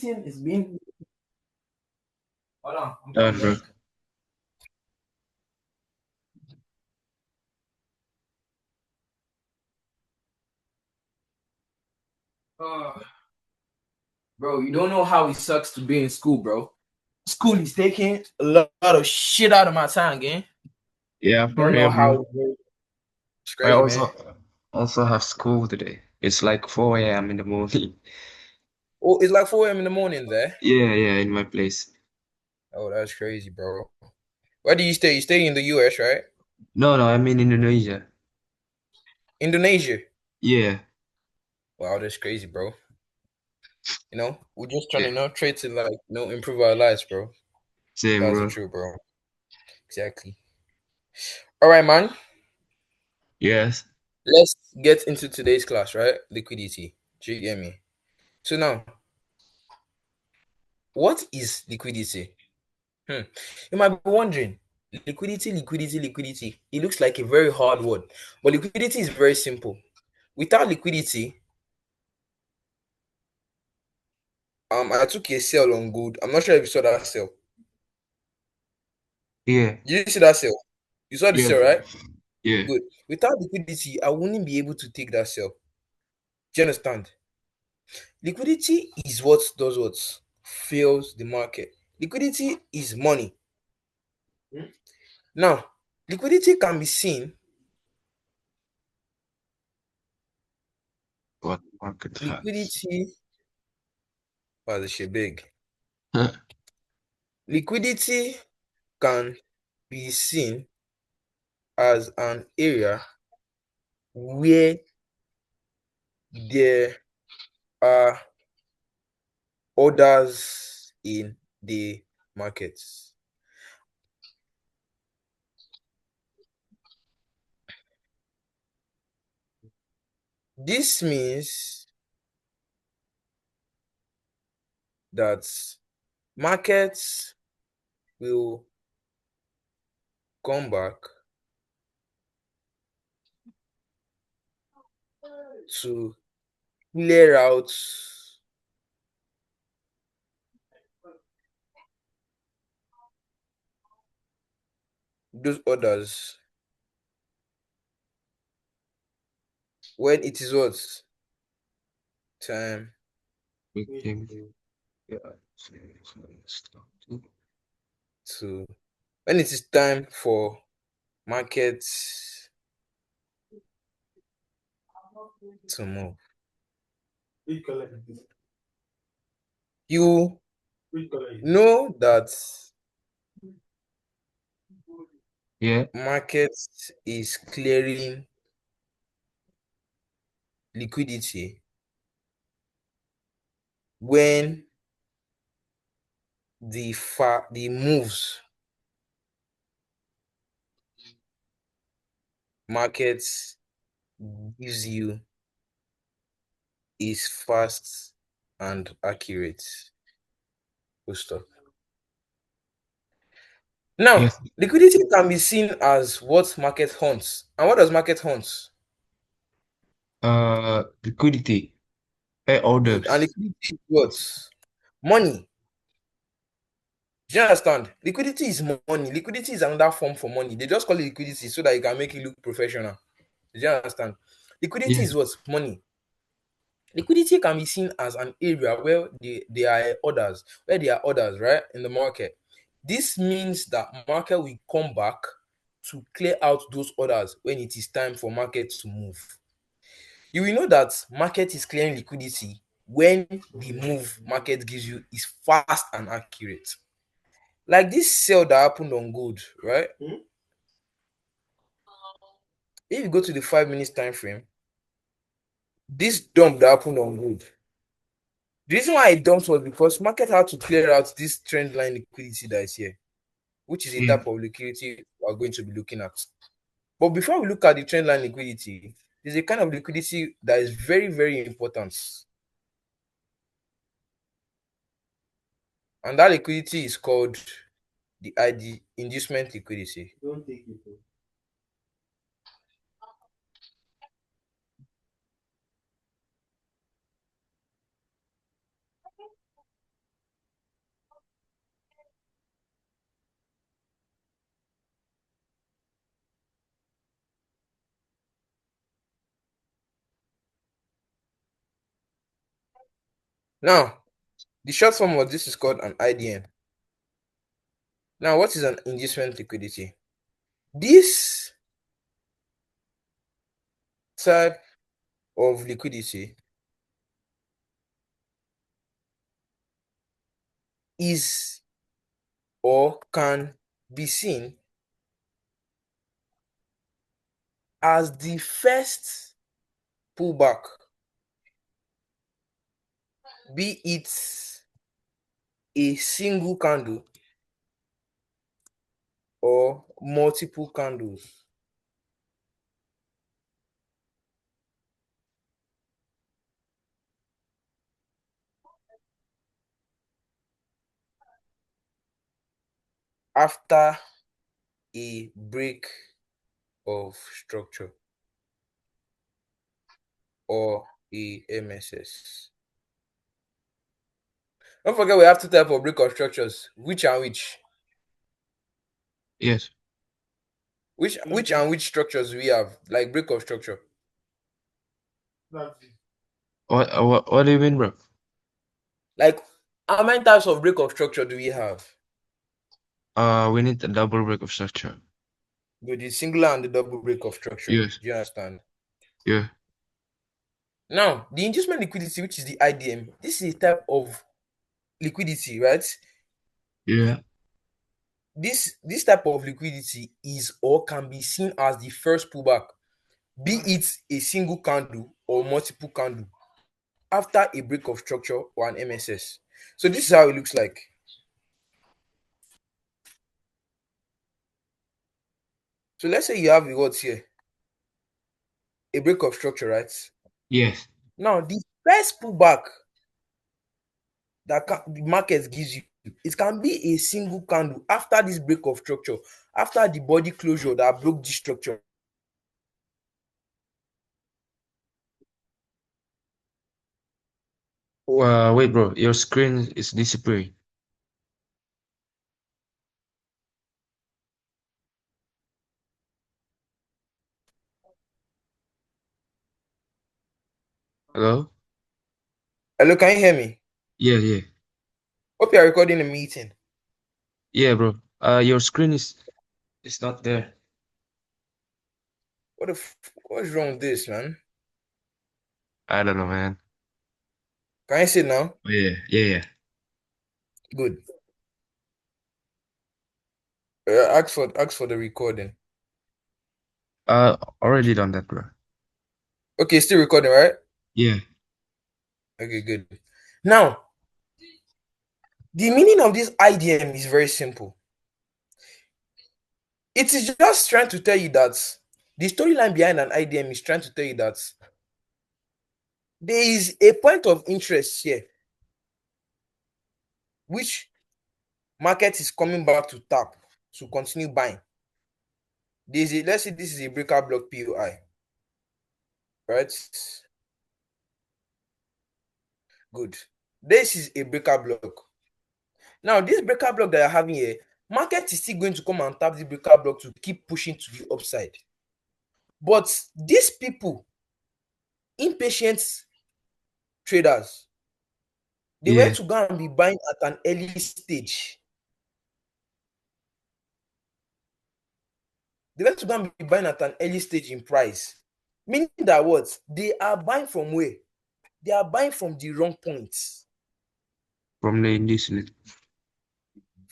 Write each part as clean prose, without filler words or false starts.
is being. Hold on, I'm Done, coming bro. back. Uh, bro, you don't know how it sucks to be in school, bro. School is taking a lot of shit out of my time, gang. Yeah, You for don't know real, bro. how it's I crazy, man. also have school today. It's like 4 a.m. in the morning. Oh, it's like 4 a.m. in the morning there. Yeah, yeah, in my place. Oh, that's crazy, bro. Where do you stay? You stay in the US, right? No, no, I'm in Indonesia. Indonesia. Yeah, Wow, that's crazy, bro. We're just trying yeah. to try to improve our lives, bro. Same, That's the bro. truth, bro. Exactly. All right, man. Yes. Let's get into today's class, right? Liquidity. Do you get me? So now, what is liquidity? Hmm. You might be wondering, liquidity, liquidity, liquidity. It looks like a very hard word, but liquidity is very simple. Without liquidity, I took a sell on gold. I'm not sure if you saw that sell. Yeah, Did you see that sell? You saw the yeah, sell, right? yeah. Good. Without liquidity, I wouldn't be able to take that sell. Do you understand? Liquidity is what does what fuels the market. Liquidity is money. Now, liquidity can be seen. What market has? Liquidity, as it should big. Huh. Liquidity can be seen as an area where there are orders in the markets. This means that markets will come back to clear out those orders when it is what time We can, yeah. to when it is time for markets to move. You know that Yeah, market is clearing liquidity when the moves markets gives you is fast and accurate. Full stop. Now, yes. liquidity can be seen as what market hunts. And what does market hunts? Liquidity. Good. And Orders. liquidity is what? Money. Do you understand? Liquidity is money. Liquidity is another form for money. They just call it liquidity so that you can make it look professional. Do you understand? Liquidity Yeah. is what? Money. Liquidity can be seen as an area where there are orders, right, in the market. This means that market will come back to clear out those orders when it is time for market to move. You will know that market is clearing liquidity when the move market gives you is fast and accurate. Like this sale that happened on gold, right? If you go to the 5 minutes time frame, this dump that happened on gold. The reason why it dumped was because market had to clear out this trend line liquidity that is here, which is a Yeah. type of liquidity we are going to be looking at. But before we look at the trend line liquidity, there's a kind of liquidity that is very, very important. And that liquidity is called the ID inducement liquidity. Don't take it. Now, the short form of this is called an IDM. Now, what is an inducement liquidity? This type of liquidity is or can be seen as the first pullback, be it a single candle or multiple candles. After a break of structure or a MSS. Don't forget we have two types of break of structures. Which and which? Yes. Which and which structures we have? Like break of structure. What do you mean, bro? Like how many types of break of structure do we have? We need a double break of structure. With the singular and the double break of structure. Yes. Do you understand? Yeah. Now, the inducement liquidity, which is the IDM, this is a type of liquidity, right? Yeah. This type of liquidity is or can be seen as the first pullback, be it a single candle or multiple candle after a break of structure or an MSS. So this is how it looks like. So let's say you have a what here, a break of structure, right? Yes. Now the first pullback that the market gives you, it can be a single candle after this break of structure, after the body closure that broke this structure. Wait, bro. Your screen is disappearing. Hello? Hello, can you hear me? Yeah, yeah. Hope you are recording a meeting. Yeah, bro. Your screen is not there. What's wrong with this, man? I don't know, man. Can you see it now? Oh, yeah, yeah, yeah. Good. Ask for the recording. Already done that, bro. Okay, still recording, right? Yeah. Okay, good. Now, the meaning of this IDM is very simple. It is just trying to tell you that the storyline behind an IDM is trying to tell you that there is a point of interest here, which market is coming back to tap to continue buying. Let's say this is a breaker block POI, right? Good. This is a breaker block. Now, this breaker block that you're having here, market is still going to come and tap the breaker block to keep pushing to the upside. But these people, impatient traders, they were Yeah. to go and be buying at an early stage. They were to go and be buying at an early stage in price. Meaning that what? They are buying from where? They are buying from the wrong points. From the inducement.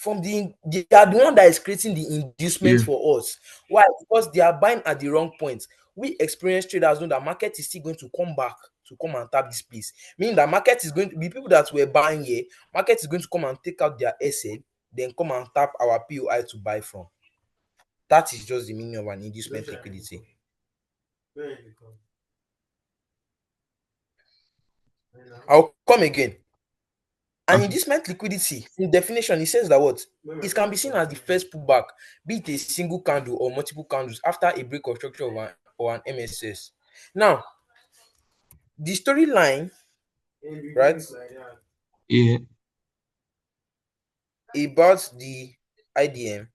They are the one that is creating the inducement Yeah. for us. Why? Because they are buying at the wrong point. We experienced traders know that market is still going to come back to come and tap this place. Meaning that market is going to be people that were buying here, market is going to come and take out their SL, then come and tap our POI to buy from. That is just the meaning of an inducement liquidity. I'll come again. An Okay. inducement liquidity, in definition, it says that what? It can be seen as the first pullback, be it a single candle or multiple candles after a break of structure or an MSS. Now, the storyline, right, Yeah. about the IDM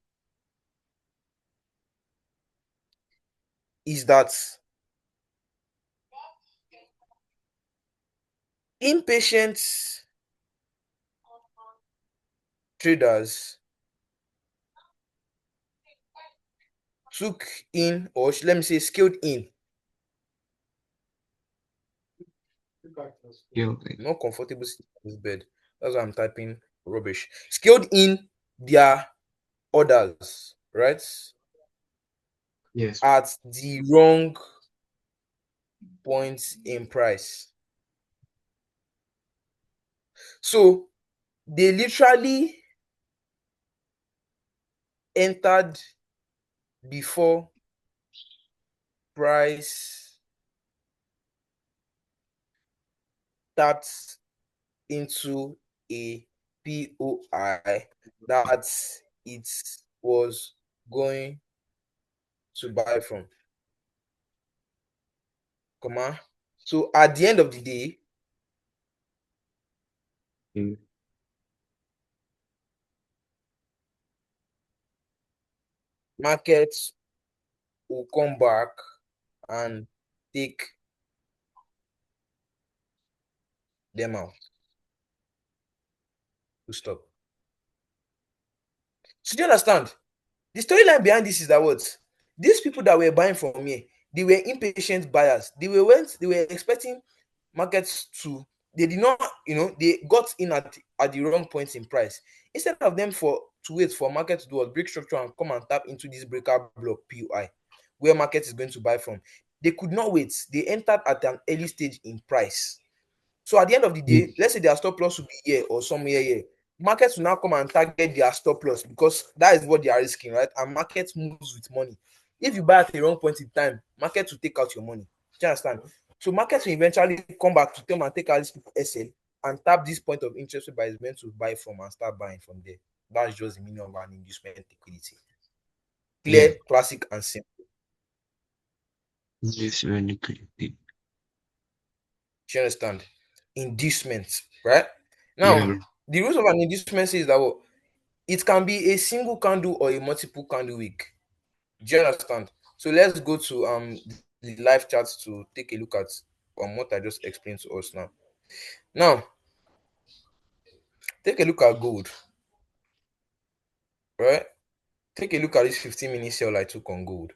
is that impatient traders took in, or let me say scaled in, Guilty. not comfortable sitting on this bed. That's why I'm typing rubbish. Scaled in their orders, right? Yes. At the wrong point in price. So they literally entered before price taps into a POI that it was going to buy from. Comma. So at the end of the day, Okay. markets will come back and take them out to stop. So do you understand? The storyline behind this is that what these people that were buying from me, they were impatient buyers. They were expecting markets to, they did not, they got in at the wrong point in price. Instead of them for to wait for market to do what, break structure and come and tap into this breaker block PUI where market is going to buy from. They could not wait. They entered at an early stage in price. So at the end of the Yeah. day, let's say their stop loss will be here or somewhere here. Markets will now come and target their stop loss because that is what they are risking, right? And market moves with money. If you buy at the wrong point in time, market will take out your money. Do you understand? So markets will eventually come back to them and take out this people SL and tap this point of interest whereby it's meant to buy from and start buying from there. That's just the meaning of an inducement liquidity. Yeah. Clear, classic, and simple. Inducement liquidity. Do you understand? Inducement, right? Yeah, Now, bro. the rules of an inducement says that what it can be a single candle or a multiple candle wick. Do you understand? So let's go to the live charts to take a look at what I just explained to us now. Now, take a look at gold, right? Take a look at this 15-minute sell I took on gold.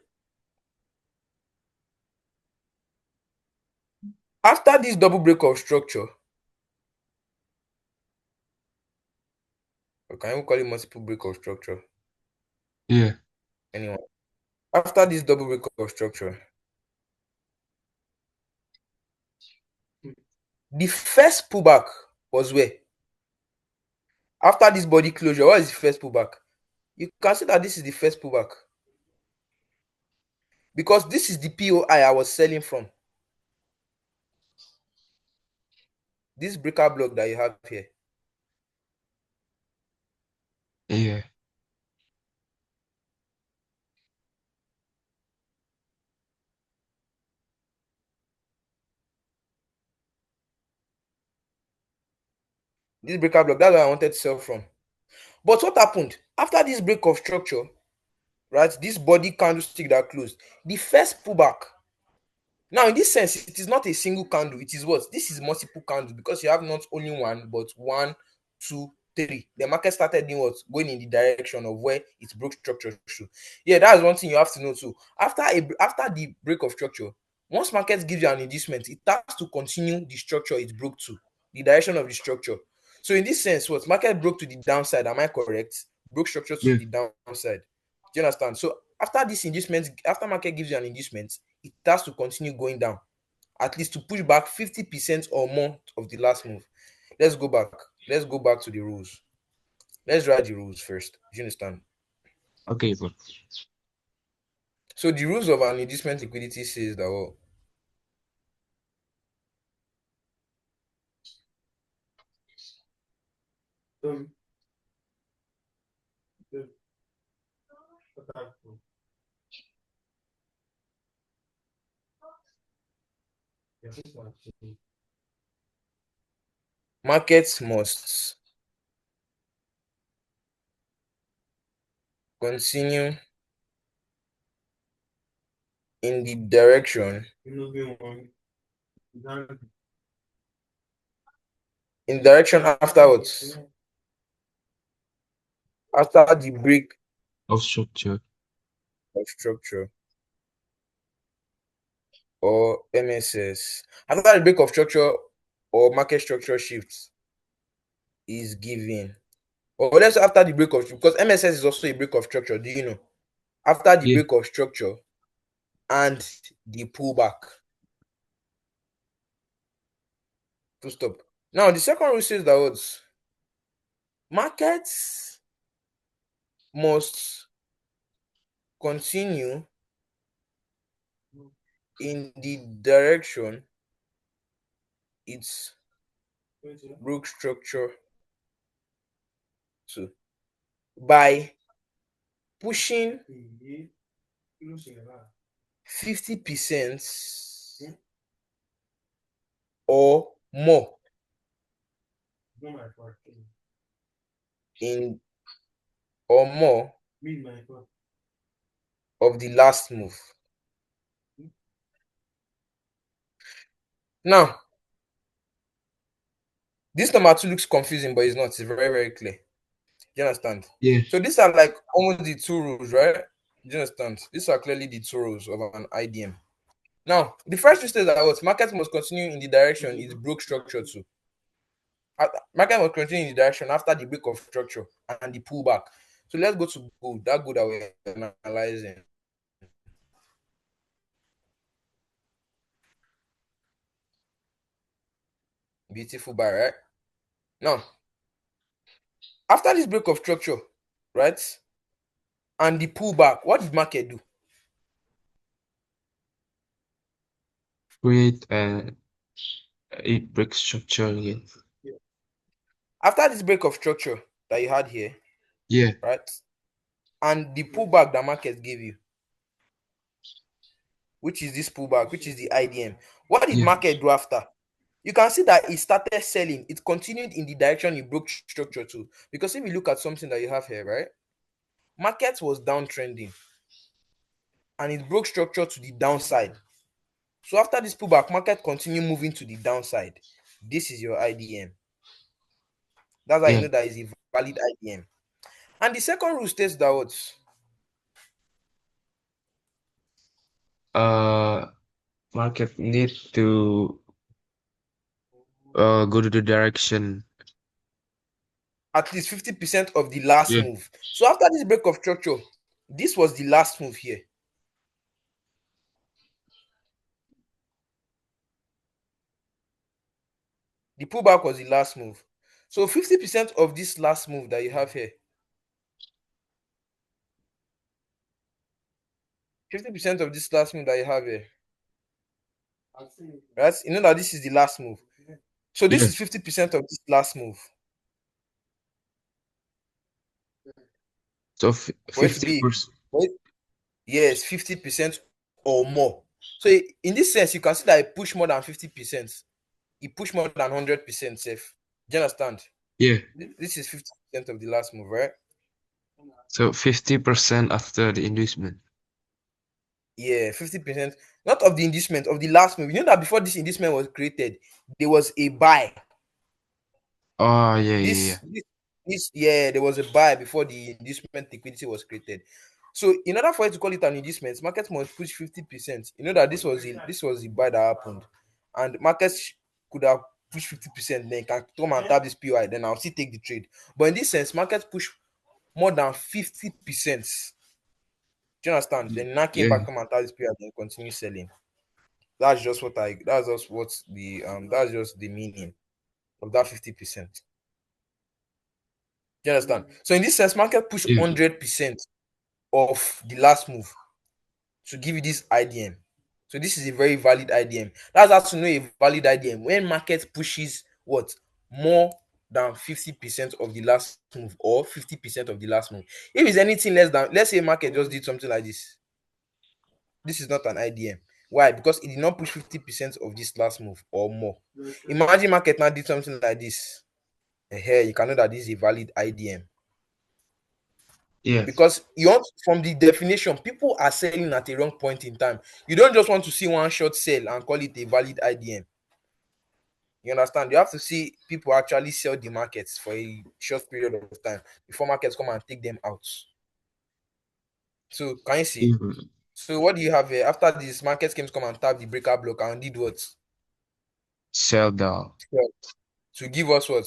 After this double break of structure, or can you call it multiple break of structure? Yeah. Anyone? After this double break of structure, the first pullback was where? After this body closure, what is the first pullback? You can see that this is the first pullback because this is the POI I was selling from. This breaker block that you have here. Yeah. This breaker block, that's what I wanted to sell from. But what happened? After this break of structure, right? This body candlestick that closed, the first pullback. Now, in this sense, it is not a single candle. It is what? This is multiple candles because you have not only one, but one, two, three. The market started doing what? Going in the direction of where it broke structure through. Yeah, that's one thing you have to know too. After the break of structure, once market gives you an inducement, it has to continue the structure it broke to, the direction of the structure. So in this sense, what market broke to the downside, am I correct? Broke structure to Yeah. the downside. Do you understand? So after this inducement, after market gives you an inducement, it has to continue going down, at least to push back 50% or more of the last move. Let's go back. Let's go back to the rules. Let's write the rules first. Do you understand? Okay, bro. So the rules of an inducement liquidity says that well, markets must continue in the direction, in direction afterwards. After the break of structure. of structure or MSS, after the break of structure or market structure shifts is given. Or let's say after the break of, because MSS is also a break of structure. Do you know? After the Yeah, break of structure and the pullback. Full stop. Now the second rule says that what markets must continue in the direction its broke structure to by pushing 50% or more in or more of the last move. Now, this number two looks confusing, but it's not. It's very, very clear. You understand? yeah, So these are like almost the two rules, right? Do you understand? These are clearly the two rules of an IDM. Now, the first rule says that what market must continue in the direction it broke structure to. Market must continue in the direction after the break of structure and the pullback. So let's go to gold. That gold that we're analyzing. Beautiful buy, right? Now, after this break of structure, right, and the pullback, what did market do? create a brick structure again. After this break of structure that you had here, Yeah, right, and the pullback that market gave you, which is this pullback, which is the IDM, what did yeah, market do after? You can see that it started selling. It continued in the direction it broke structure to. Because if you look at something that you have here, right, market was downtrending and it broke structure to the downside. So after this pullback, market continue moving to the downside. This is your IDM. That's how you yeah. know that is a valid IDM. And the second rule states that what? Uh, Market need to go to the direction. At least 50% of the last Yeah, move. So after this break of structure, this was the last move here. The pullback was the last move. So 50% of this last move that you have here, 50% of this last move that you have here, right? You know that this is the last move. So this yeah. is 50% of this last move So for it to be, 50%. yes, 50% or more. So in this sense, you can see that it push more than 50%. It push more than 100% safe. Do you understand? Yeah. This is 50% of the last move, right? So 50% after the inducement. Yeah, 50%. Not of the inducement, of the last move. You know that before this inducement was created, there was a buy. Oh, yeah, yeah, yeah. This, there was a buy before the inducement liquidity was created. So in order for you to call it an inducement, market must push 50%. You know that this was the buy that happened, and markets could have pushed 50%. Then can come and tap this PY. Then I'll still take the trade. But in this sense, market push more than 50%. Do you understand? Then now came Yeah, back, come and tap this PY, then continue selling. That's just what I. That's just what the That's just the meaning of that 50%. Do you understand? So in this sense, market push yeah, 100% of the last move to give you this IDM. So this is a very valid IDM. That's how to know a valid IDM when market pushes what more than 50% of the last move or 50% of the last move. If it's anything less than, let's say market just did something like this is not an IDM. Why? Because it did not push 50% of this last move or more. Imagine market now did something like this. Here you can know that this is a valid IDM. yeah, Because you want, from the definition, people are selling at a wrong point in time. You don't just want to see one short sell and call it a valid IDM. You understand? You have to see people actually sell the markets for a short period of time before markets come and take them out. So can you see? Yeah, brother. So what do you have here? After this, markets came to come and tap the breaker block and did what? Sell down. Sell. To give us what?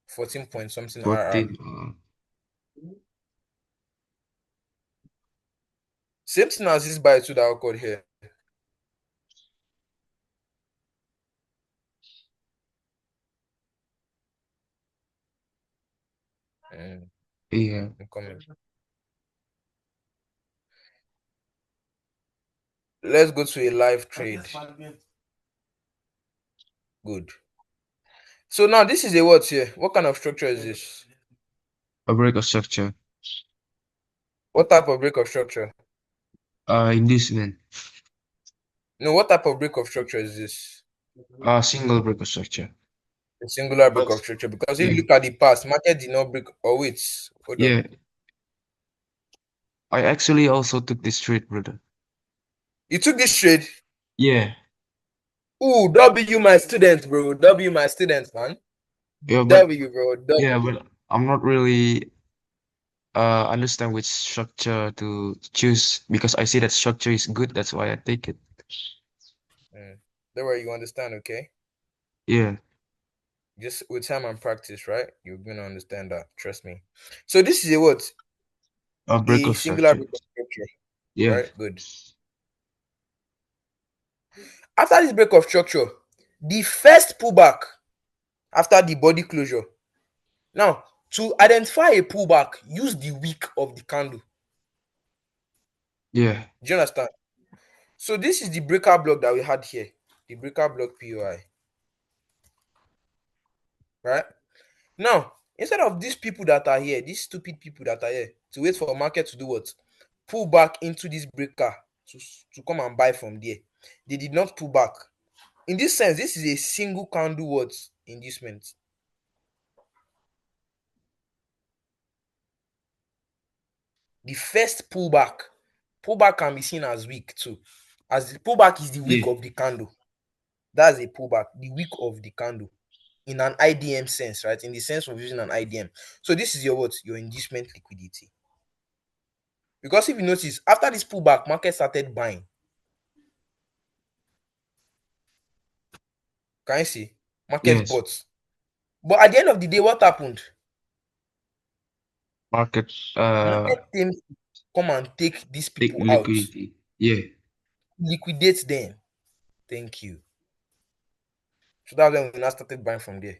14 point something RR. 14. Same thing as this buy too that occurred here. Mm, Yeah. I'm coming. Let's go to a live trade. Good. So now this is a what here? What kind of structure is this? A break of structure. What type of break of structure? Inducement. No, what type of break of structure is this? Single break of structure. A singular break But of structure. Because if you yeah, look at the past, market did not break. Oh wait, hold on. yeah. I actually also took this trade, brother. You took this trade. Yeah, Ooh, W my student, bro. W my student, man. yeah, but W, bro. yeah, W. but I'm not really understand which structure to choose because I see that structure is good. That's why I take it. Mm. Don't worry, you understand, okay? Yeah, Just with time and practice, right? You're gonna understand that. Trust me. So this is a what? a break A of singular structure. break of structure, Yeah, right? Good. After this break of structure, the first pullback after the body closure. Now, to identify a pullback, use the wick of the candle. yeah, Do you understand? So this is the breaker block that we had here, the breaker block POI, right? Now, instead of these people that are here, these stupid people that are here, to wait for a market to do what? Pull back into this breaker to, to come and buy from there. They did not pull back. In this sense, this is a single candle what inducement. The first pullback can be seen as weak too. As the pullback is the wick yeah, of the candle. That's a pullback, the wick of the candle. In an IDM sense, right? In the sense of using an IDM. So this is your what? Your inducement liquidity. Because if you notice, after this pullback, market started buying. Can you see? Market yes. bought. But at the end of the day, what happened? Market Market came to come and take these take people out, liquidity. Yeah, liquidate them. Thank you. So that's when we now started buying from there.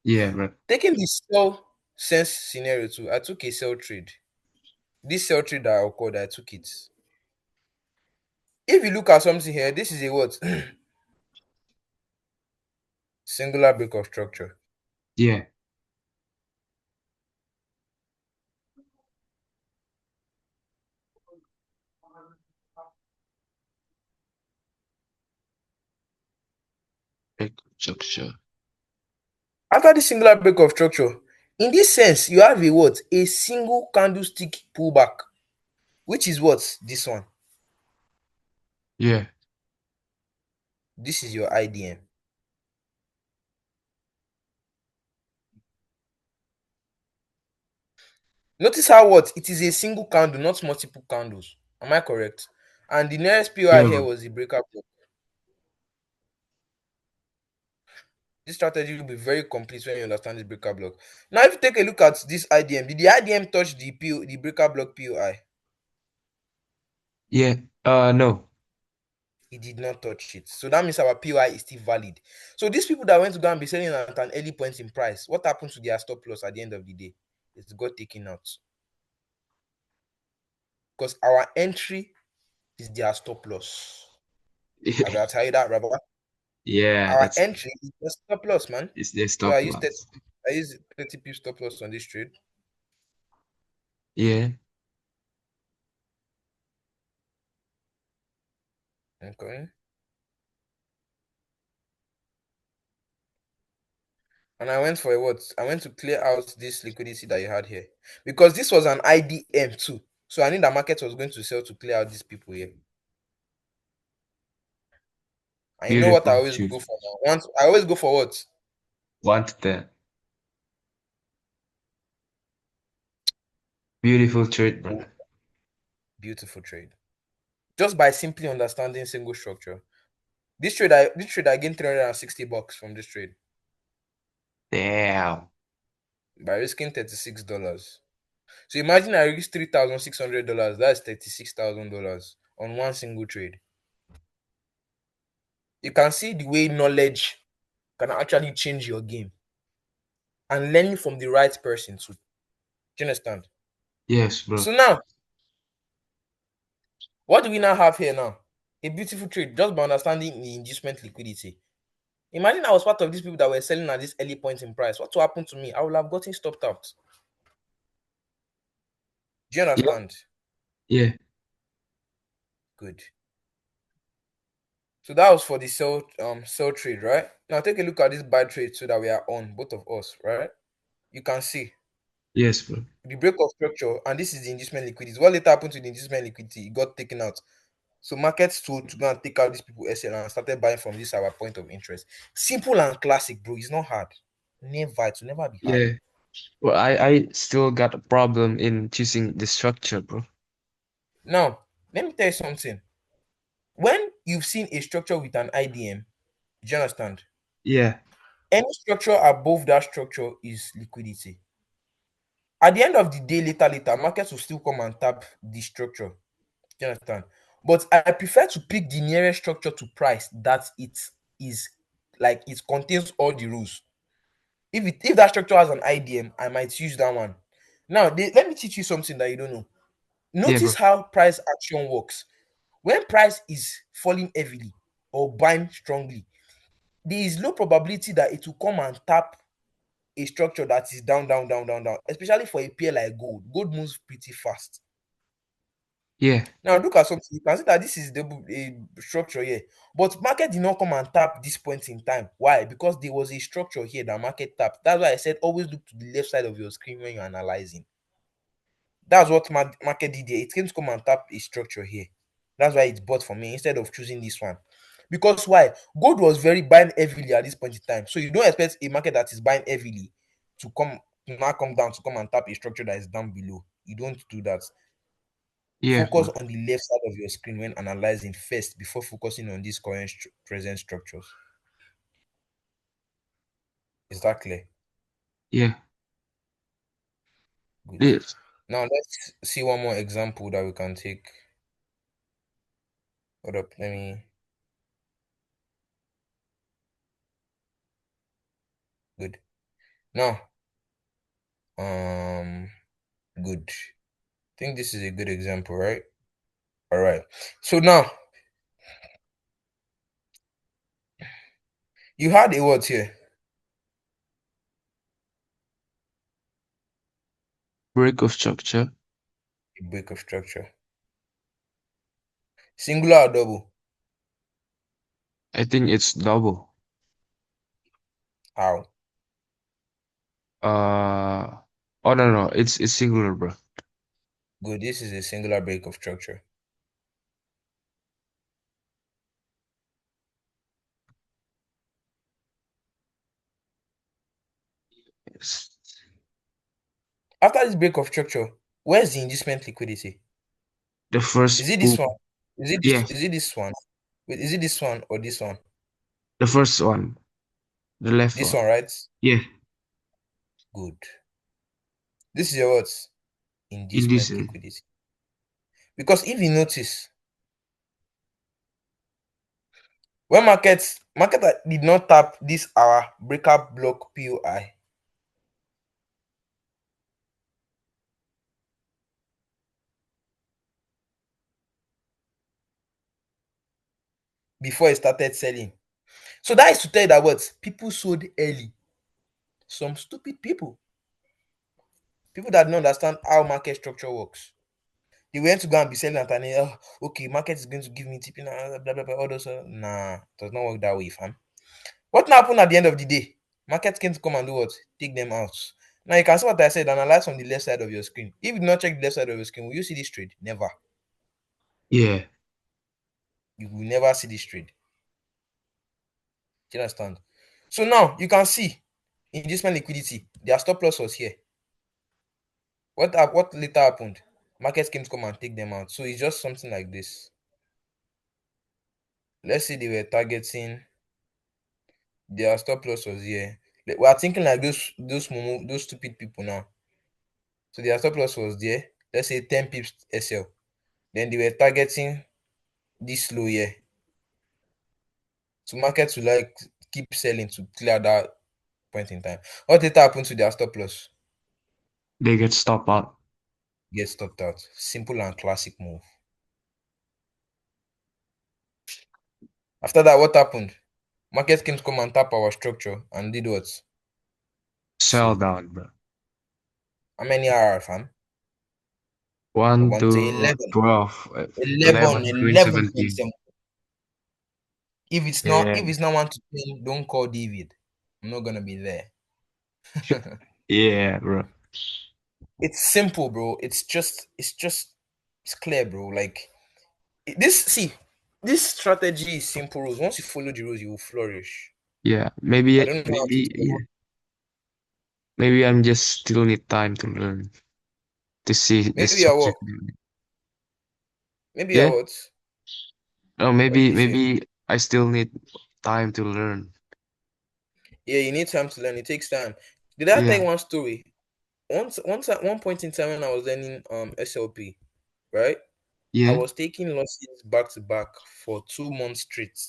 yeah, right. Taking the sell sense scenario too, I took a sell trade. This sell trade that occurred, I took it. If you look at something here, this is a what? Singular break of structure. Yeah, break of structure. After this singular break of structure, in this sense, you have a what? A single candlestick pullback, which is what? This one. Yeah, This is your IDM. Notice how what? It is a single candle, not multiple candles. Am I correct? And the nearest POI yeah, here bro. was the breaker block. This strategy will be very complete when you understand this breaker block. Now, if you take a look at this IDM, did the IDM touch the breaker block POI? Yeah. No. It did not touch it. So that means our POI is still valid. So these people that went to go and be selling at an early point in price, what happens to their stop loss at the end of the day? It got taken out. Because our entry is their stop loss. I will tell you that, brother. Yeah, Our that's entry is the stop loss, man. it's the So stop loss. I use 30 p stop loss on this trade. Yeah, Okay. And I went for a what? I went to clear out this liquidity that you had here. Because this was an IDM too. So I knew the market was going to sell to clear out these people here. And you know what I Beautiful always choose. go for now? Once I always go for what? 1 to 10. Beautiful trade, bro. Beautiful trade. Just by simply understanding single structure. This trade I gained $360 from this trade Damn. by risking $36. So imagine I risked $3,600. That's $36,000 on one single trade. You can see the way knowledge can actually change your game and learning from the right person too. Do you understand? Yes, bro. So now, what do we now have here now? A beautiful trade just by understanding the inducement liquidity. Imagine I was part of these people that were selling at this early point in price. What will happen to me? I will have gotten stopped out. Do you Yeah. understand? Yeah. Good. So that was for the sell trade, right? Now take a look at this buy trade so that we are on, both of us, right? You can see Yes, bro. the break of structure, and this is the inducement liquidity. What later happened to the inducement liquidity? It got taken out. So markets told to go and take out these people SL and started buying from this our point of interest. Simple and classic, bro. It's not hard. Never, it will never be hard. Yeah. Well, I still got a problem in choosing the structure, bro. Now, let me tell you something. When you've seen a structure with an IDM, do you understand? Yeah. Any structure above that structure is liquidity. At the end of the day, later, markets will still come and tap the structure. Do you understand? But I prefer to pick the nearest structure to price that it is like it contains all the rules. If that structure has an IDM, I might use that one. Now, let me teach you something that you don't know. Yeah, Notice bro. how price action works. When price is falling heavily or buying strongly, there is low probability that it will come and tap a structure that is down, down, down, down, down, especially for a pair like gold. Gold moves pretty fast. Yeah. Now look at something. You can see that this is a structure here, but market did not come and tap this point in time. Why? Because there was a structure here that market tapped. That's why I said always look to the left side of your screen when you're analyzing. That's what market did here. It came to come and tap a structure here. That's why it bought for me instead of choosing this one. Because why? Gold was very buying heavily at this point in time. So you don't expect a market that is buying heavily to come to now come down to come and tap a structure that is down below. You don't do that. Yeah, Focus bro. on the left side of your screen when analyzing first before focusing on these current present structures. Is that clear? Yeah. Good. Yes. Now let's see one more example that we can take. Hold up, let me. Good. Now, um, good. I think this is a good example, right? All right. So now you had a what here? Break of structure. A break of structure. Singular or double? I think it's double. How? Oh no, no, it's singular, bro. Good. This is a singular break of structure. Yes. After this break of structure, where's the inducement liquidity? The Is first it this pool. one? Yeah, Is it this one? Wait, is it this one or this one? the first one, the left This one. one, right? Yeah, Good. This is your what? Inducement indecent. liquidity. Because if you notice, when market did not tap this our breakup block POI before it started selling. So that is to tell you that what people sold early. Some stupid people that don't understand how market structure works. They went to go and be selling at an oh, okay, market is going to give me tipping, blah blah blah. All those, nah, it does not work that way, fam. What happened at the end of the day? Market came to come and do what? Take them out. Now you can see what I said. Analyze from the left side of your screen. If you do not check the left side of your screen, will you see this trade? Never. Yeah, You will never see this trade. Do you understand? So now you can see inducement liquidity, their stop loss was here. What later happened? Markets came to come and take them out. So it's just something like this. Let's say they were targeting their stop loss was here. We are thinking like those stupid people now. So their stop loss was there. Let's say 10 pips SL. Then they were targeting this low here. So markets will like keep selling to clear that point in time. What later happened to their stop loss? They get stopped out. Get stopped out. Simple and classic move. After that, what happened? Markets came to come and tap our structure and did what? Sell Sold. down, bro. How many are fam? One One to to 11. 12, 11, 11 going 17. 11.7. Yeah, If it's not 1 to 10, don't call David. I'm not gonna be there. yeah, bro. It's simple, bro. It's clear, bro. Like this, see, this strategy is simple rules. Once you follow the rules, you will flourish. Yeah, I don't know how to tell you. maybe I'm just still need time to learn to see the Maybe I structure what? clearly. Maybe I Yeah, what? oh, What did you say? maybe I still need time to learn. Yeah, you need time to learn. It takes time. Did I tell Yeah, you one story? Once at one point in time when I was learning SLP, right? I yeah, was taking losses back to back for 2 months straight.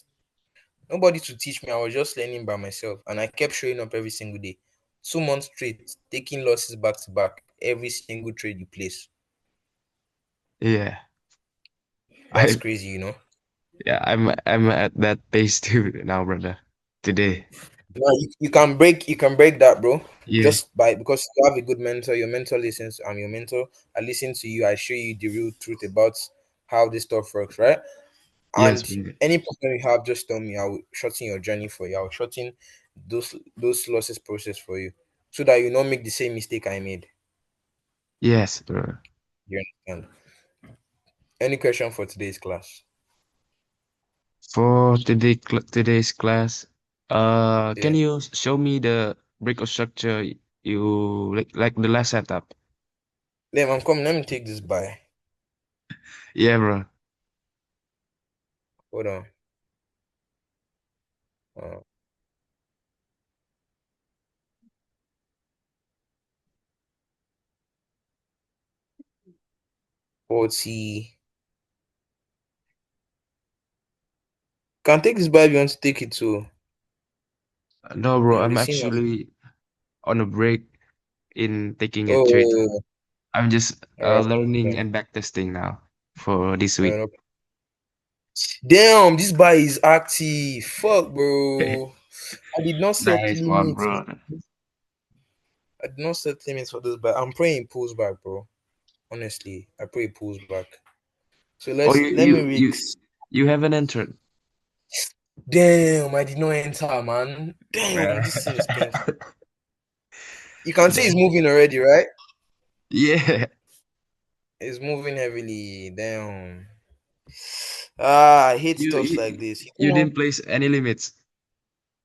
Nobody to teach me. I was just learning by myself, and I kept showing up every single day. 2 months straight, taking losses back to back, every single trade you place. yeah. That's I crazy, you know. Yeah, I'm at that pace too now, brother. Today. Now you can break that, bro. Yeah. Just by because you have a good mentor. Your mentor listens. I'm your mentor. I listen to you. I show you the real truth about how this stuff works, right? Yes, And brother. any problem you have, just tell me. I will shorten your journey for you. I will shorten those losses process for you, so that you not make the same mistake I made. Yes, bro. You understand? Any question for today's class? For today's class, can Yeah. you show me the breakout structure you like the last setup? Then I'm coming. Let me take this by. Yeah, bro. Hold on. 40. Can take this by if you want to take it too. No, bro. Yeah, I'm we see now. actually on a break in taking a trade. Oh, I'm just all right. learning Yeah. and backtesting now for this week. No. Damn, this buy is active. Fuck, bro. I did not set Nice one, limits. bro. I did not set limits for this buy. I'm praying it pulls back, bro. Honestly, I pray it pulls back. So Oh, let me risk. you haven't entered. Damn, I did not enter, man. Damn, Bruh. this thing is painful. You can see it's Damn. moving already, right? Yeah. It's moving heavily. Damn. Ah, I hate You stuffs like you this. you didn't place any limits.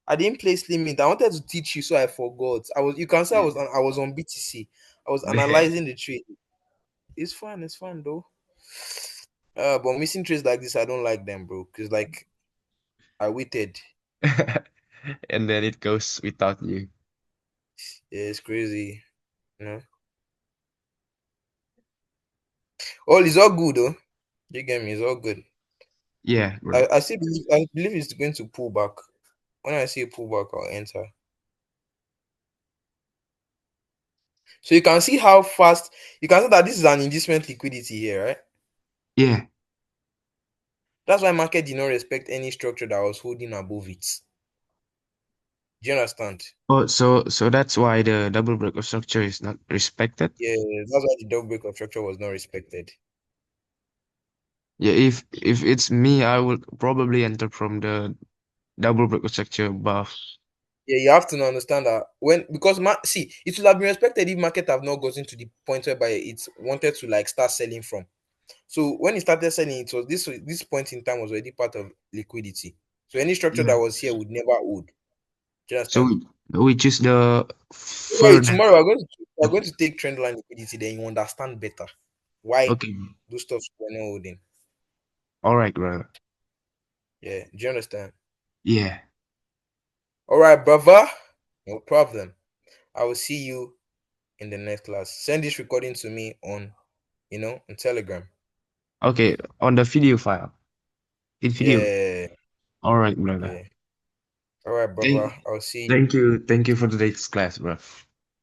I didn't place limit. I wanted to teach you, so I forgot. You can say Yeah. I was on BTC. I was Man. analyzing the trade. It's fun. It's fun though. But missing trades like this, I don't like them, bro. Cause like I waited. And then it goes without you. Yeah, it's crazy. You know. All is all good though. You get me? It's all good. Yeah, bro. I believe it's going to pull back. When I see a pullback, I'll enter. So you can see how fast you can see that this is an inducement liquidity here, right? Yeah. That's why market did not respect any structure that was holding above it. Do you understand? Oh, so that's why the double break structure is not respected. Yeah, that's why the dog break of structure was not respected. Yeah, if it's me, I would probably enter from the double break structure above. Yeah, you have to understand that when because see it would have been respected if market have not gotten to the point whereby it wanted to like start selling from. So when it started selling, it was this point in time was already part of liquidity. So any structure Yeah. that was here would never hold. Do you So understand? we choose the Don't worry, further. tomorrow we're The, going to take trend line liquidity, then you understand better why okay. those stuffs were not holding. All right, brother. Yeah, do you understand? Yeah. All right, brother. No problem. I will see you in the next class. Send this recording to me on, on Telegram. Okay. On the video file. In video. Yeah, All right, brother. yeah. All right, brother. Thank, I'll see you. thank you. Thank you for today's class, bro.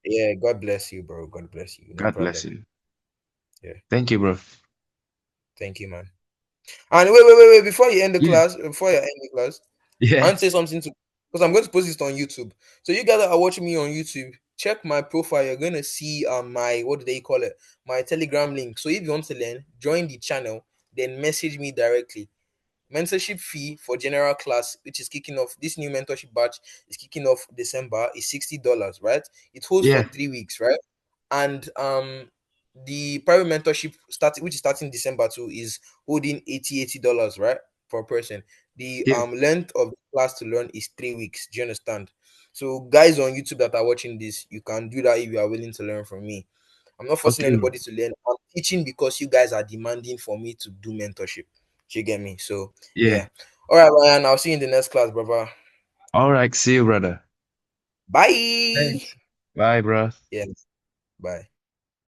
Yeah, God bless you, bro. God bless you. No God bless problem. you. Yeah, Thank you, bro. thank you, man. And wait. Before you end the Yeah. class, before you end the class, I Yeah. want to say something to because I'm going to post this on YouTube. So you guys that are watching me on YouTube, check my profile. You're gonna see my what do they call it? My Telegram link. So if you want to learn, join the channel, then message me directly. Mentorship fee for general class, which is kicking off this new mentorship batch is kicking off December, is $60, right? It holds for Yeah. 3 weeks, right? And the private mentorship starting which is starting December too is holding $80, right? Per person. The Yeah. length of the class to learn is 3 weeks. Do you understand? So guys on YouTube that are watching this, you can do that if you are willing to learn from me. I'm not forcing Okay, bro. anybody to learn. I'm teaching because you guys are demanding for me to do mentorship. Do you get me? So Yeah. yeah. All right, Ryan. I'll see you in the next class, brother. All right. See you, brother. Bye. Thanks. Bye, bro. Yeah. Bye.